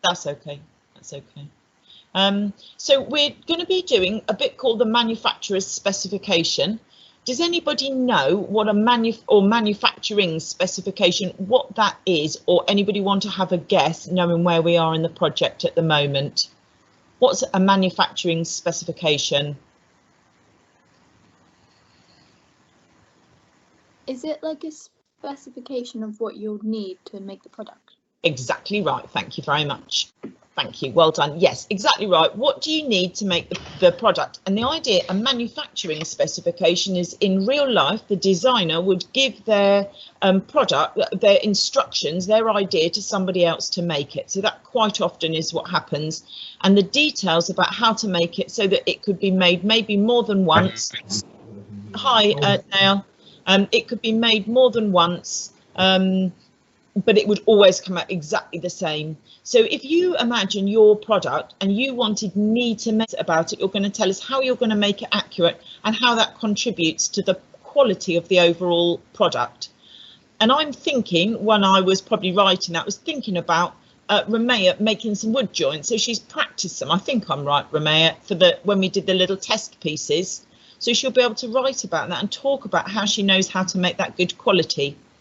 That's okay. That's okay. So we're going to be doing a bit called the manufacturer's specification. Does anybody know what a manufacturing specification, what that is, or anybody want to have a guess, knowing where we are in the project at the moment? What's a manufacturing specification? Is it like a specification of what you'll need to make the product? Exactly right. Thank you very much. Thank you. Well done. Yes, exactly right. What do you need to make the product? And the idea, a manufacturing specification, is in real life, the designer would give their product, their instructions, their idea to somebody else to make it. So that quite often is what happens. And the details about how to make it so that it could be made maybe more than once. Hi, Nail. It could be made more than once. But it would always come out exactly the same. So if you imagine your product and you wanted me to make about it, you're going to tell us how you're going to make it accurate and how that contributes to the quality of the overall product. And I'm thinking, when I was probably writing that, was thinking about Ramea making some wood joints. So she's practiced them. I think I'm right, Ramea, for when we did the little test pieces. So she'll be able to write about that and talk about how she knows how to make that good quality.